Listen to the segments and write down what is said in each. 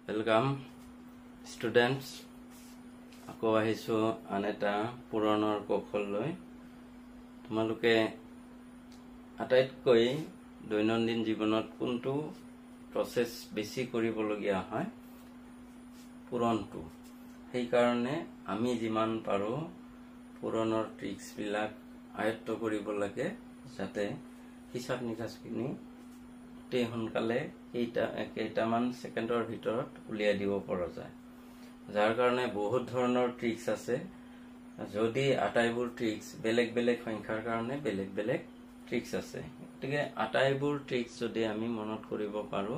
Welcome students. আকৌ আহিছো আন এটা পুৰণৰ কৌশল লৈ তোমালোকে আটাইতকৈ দৈনন্দিন জীৱনত কোনটো প্ৰসেস বেছি কৰিবলগীয়া হয় পুৰণটো সেই কাৰণে আমি যিমান পাৰো পুৰণৰ ট্ৰিক্স বিলাক আয়ত্ত কৰিব লাগে যাতে হিসাব নিকাছখিনি তে হনকালে কেইটামান সেকেন্ডৰ ভিতৰত উলিয়াই দিব পৰা যায় যাৰ কাৰণে বহুত ধৰণৰ ট্ৰিক্স আছে যদি আটাইবোৰ ট্ৰিক্স বেলেগ বেলেগ সংখ্যাৰ কাৰণে বেলেগ বেলেগ ট্ৰিক্স আছে গতিকে আটাইবোৰ ট্ৰিক্স যদি আমি মনত কৰিব পাৰো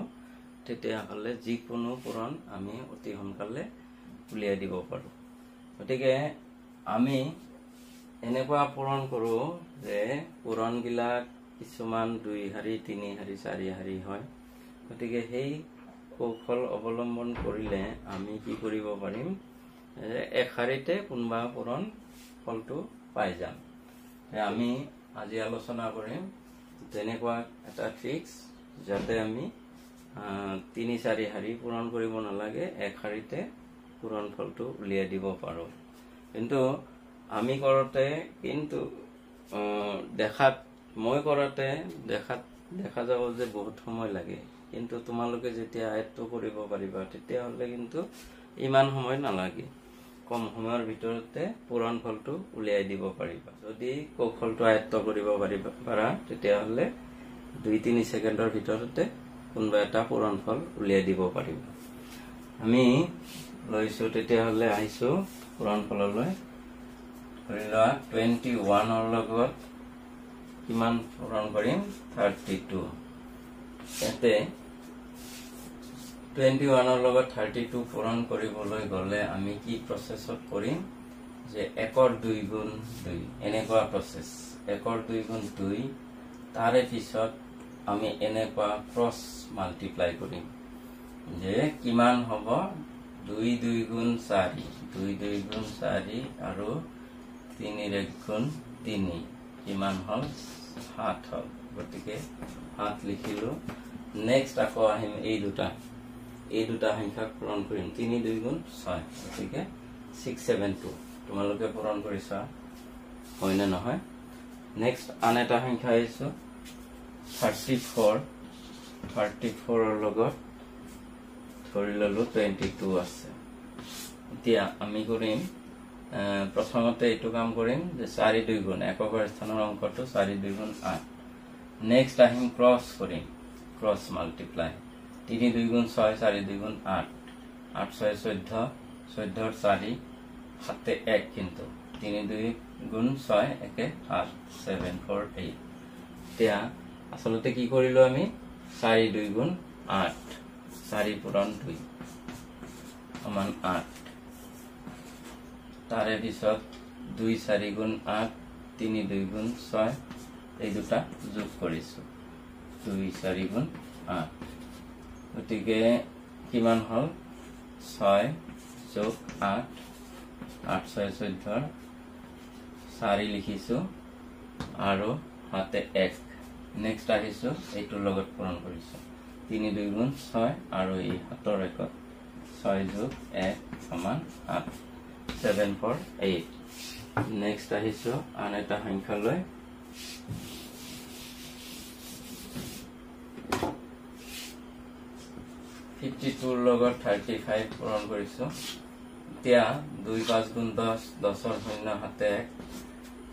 তেতিয়া হলে যিকোনো পুৰণ আমি অতি সোনকালে উলিয়াই দিব পাৰো গতিকে আমি এনেকুৱা পুৰণ কৰো যে পুৰণ গিলাক কিছুমান 2 হাৰি 3 হাৰি 4 হাৰি হয় গতিকে সেই কৌশল অৱলম্বন কৰিলে আমি কি কৰিব পাৰিম এক হাৰিতে কোনবা পুৰণ ফলটো পাই যাম আমি আজি আলোচনা কৰিম তেনেকুৱা এটা ট্ৰিক্স যাতে আমি 3-4 হাৰি পুৰণ কৰিব নালাগে এক হাৰিতে পুৰণ ফলটো উলিয়াই দিব পাৰো কিন্তু আমি কৰতে কিন্তু দেখাত মই কৰাতে দেখা যাব যে বহুত সময় লাগে কিন্তু তোমালোকে যেতিয়া আয়ত্ত কৰিব পাৰিবা তেতিয়া হলে কিন্তু ইমান সময় নালাগে কম সময়ৰ ভিতৰতে পুৰণ ফলটো উলিয়াই দিব পাৰিবা যদি কৌশলটো আয়ত্ত কৰিব পাৰা তেতিয়া হলে 2-3 সেকেন্ডৰ ভিতৰতে কোনবা এটা পুৰণ ফল উলিয়াই দিব পাৰিবা আমি লৈছো তেতিয়া হলে আহিছো পুৰণ ফললৈ ধৰিলা 21 ৰ লগত কিমান পুৰণ কৰিম 32 এতে 21 ৰ লগত 32 পুৰণ কৰিবলৈ গলে আমি কি প্ৰসেছত কৰিম যে 1 ৰ 2 গুণ 2 এনেকুৱা প্ৰসেস 1 ৰ 2 গুণ 2 তাৰে পিছত আমি এনেকুৱা ক্ৰস মাল্টিপ্লাই কৰিম যে কিমান হ'ব 2 2 গুণ 4 2 2 গুণ 4 আৰু 3 ৰ 1 গুণ 3 কিমান হল 7 হল গতিকে 7 লিখিলো নেক্সট আকৌ আহিম এই দুটা সংখ্যাক পূৰণ কৰিম 3 2 গুণ 6 গতিকে 672 তোমালোকে পূৰণ কৰিছা হয় না নহয় নেক্সট আন এটা সংখ্যা আহিছো 34 ৰ লগত ধৰি ললো 22 আছে এতিয়া আমি কৰিম প্ৰথমতে এইটো কাম কৰিম যে 4 2 গুণ একৰ স্থানৰ অংকটো 4 2 গুণ 8 নেক্সট আহিম ক্ৰস কৰিম ক্ৰস মাল্টিপ্লাই 3 2 গুণ 6 4 2 গুণ 8 8 6 14 14 4 7 1 কিন্তু 3 2 গুণ 6 1 8 7 4 8 এতিয়া আসলতে কি কৰিলো আমি 4 2 গুণ 8 4 পূৰণ 2 সমান 8 তাৰে পিছত 2 4 গুণ 8 3 2 গুণ 6 এই দুটা যোগ কৰিছো 2 4 গুণ 8 গতিকে কিমান হল 6 যোগ 8 8 6 14 4 লিখিছো আৰু হাতে 1 নেক্সট আহিছো এইটোৰ লগত পূৰণ কৰিছো 3 2 গুণ 6 আৰু এই হাতৰ 1 6 যোগ 1 সমান 8 7 4 8 নেক্সট আহিছো আন এটা সংখ্যালৈ 52 ৰ লগত 35 পূৰণ কৰিছো এতিয়া 2 5 গুণ 10 10 ৰ শূন্য হাতে 1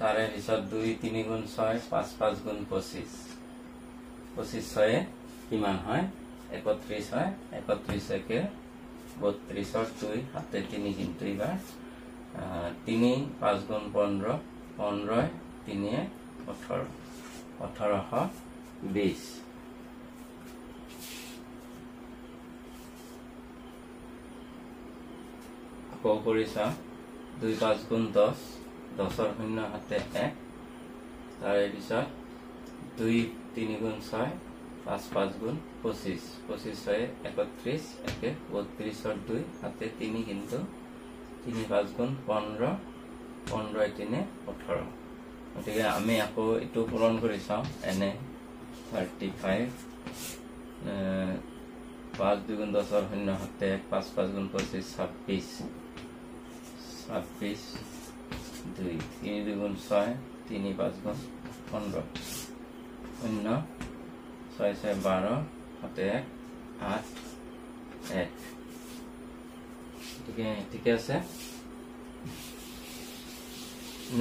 তাৰে পিছত 2 3 গুণ 6 5 5 গুণ 25 25 6 কিমান হয় 31 হয় 31 একে 32 ৰ 2 হাতে 3 কিন্তু এবাৰ 3 5 গুণ 15 15 3 18 1820 আকৌ কৰিছা 2 5 গুণ 10 10 ৰ শূন্য হাতে 1 তাৰে পিছত 2 3 গুণ 6 5 5 গুণ 25 25 6 31 একে 32 ৰ 2 হাতে 3 কিন্তু 3 5 গুণ 15 15 3 18 গতিকে আমি আকৌ এইটো পূৰণ কৰি চাওঁ এনে 35 5 2 গুণ 10 শূন্য 7 1 5 5 গুণ 25 26 26 2 3 2 গুণ 6 3 5 গুণ 15 শূন্য 6 6 12 7 1 8 1 ঠিক আছে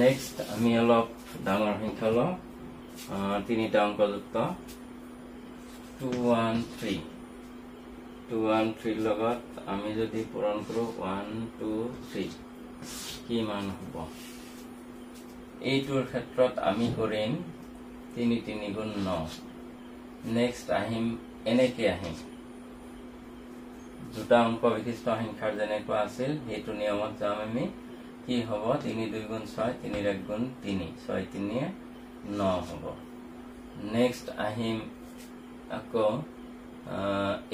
নেক্সট আমি অলপ ডাঙৰ সংখ্যা লওঁ তিনিটা অংকযুক্ত 213 লগত আমি যদি পূৰণ কৰো 1 2 3 কি মান হ'ব এইটোৰ ক্ষেত্ৰত আমি কৰিম 3 3 গুণ 9 নেক্সট আহিম এনেকে আহিম দুটা অংক বিশিষ্ট সংখ্যাৰ যেনেকুৱা আছিল সেইটো নিয়মত যাম আমি কি হ'ব 3 2 গুণ 6 3 1 গুণ 3 6 3 9 হ'ব নেক্সট আহিম আকৌ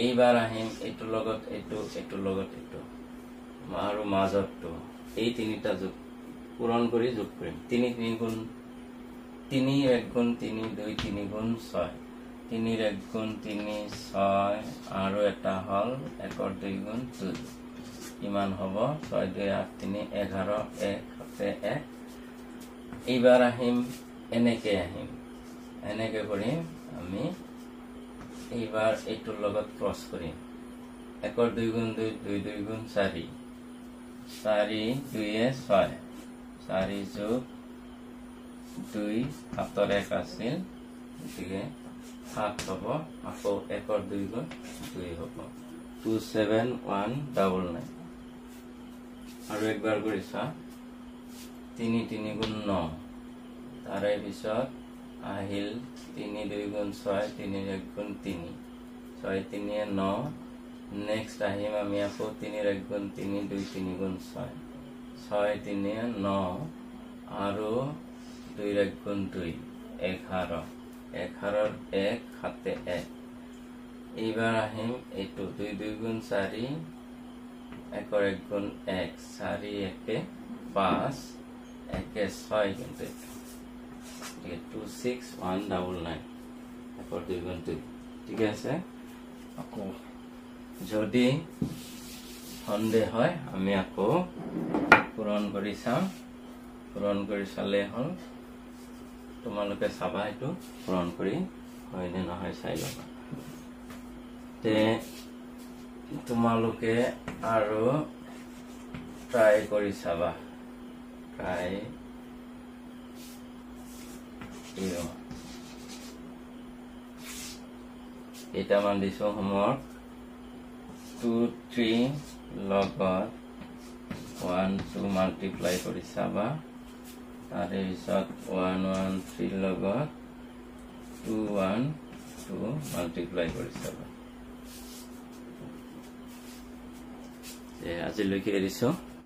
এইবাৰ আহিম এইটো লগত এইটো লগত এইটো আৰু মাজৰটো এই তিনিটা যোগ পূৰণ কৰি যোগ কৰিম 3 3 গুণ 3 1 গুণ 3 2 3 গুণ 6 3 1 গুণ 3 6 আৰু এটা হল 1 2 গুণ 2 ইমান হ'ব 6 2 8 3 11 1 7 1 এইবাৰ আহিম এনেকে কৰিম আমি এইবাৰ এইটোৰ লগত ক্ৰস কৰিম 1 2 গুণ 2 2 2 গুণ 4 4 2 6 4 যোগ 2 7 1 আছিল গতিকে 7 হ'ব আকৌ 1 2 গুণ 2 হ'ব 27199 আৰু একবাৰ কৰিছা 3 3 গুণ 9 তাৰে পিছত আহিল 3 2 গুণ 6 3 1 গুণ 3 6 3 9 নেক্সট আহিম আমি আকৌ 3 1 গুণ 3 2 3 গুণ 6 6 3 9 আৰু 2 1 গুণ 2 11 11 1 7 1 এইবাৰ আহিম এইটো 2 2 গুণ 4 1 1 গুণ 1 4 1 5 1 6 কিন্তু 26199 1 2 গুণ 2 ঠিক আছে আকৌ যদি সন্দেহ হয় আমি আকৌ পূৰণ কৰি চাম পূৰণ কৰি চালে হল তোমালোকে চাবা এইটো পূৰণ কৰি হয় নে নহয় চাই লবা তে তোমালোকে আৰু ট্ৰাই কৰি চাবা ট্ৰাই এটা মান দিছো হোমৱৰ্ক 2 3 লগত 1 2 মাল্টিপ্লাই কৰি চাবা তাৰে পিছত 1 1 3 লগত 2 1 2 মাল্টিপ্লাই কৰি চাবা আজিলৈকে এৰিছো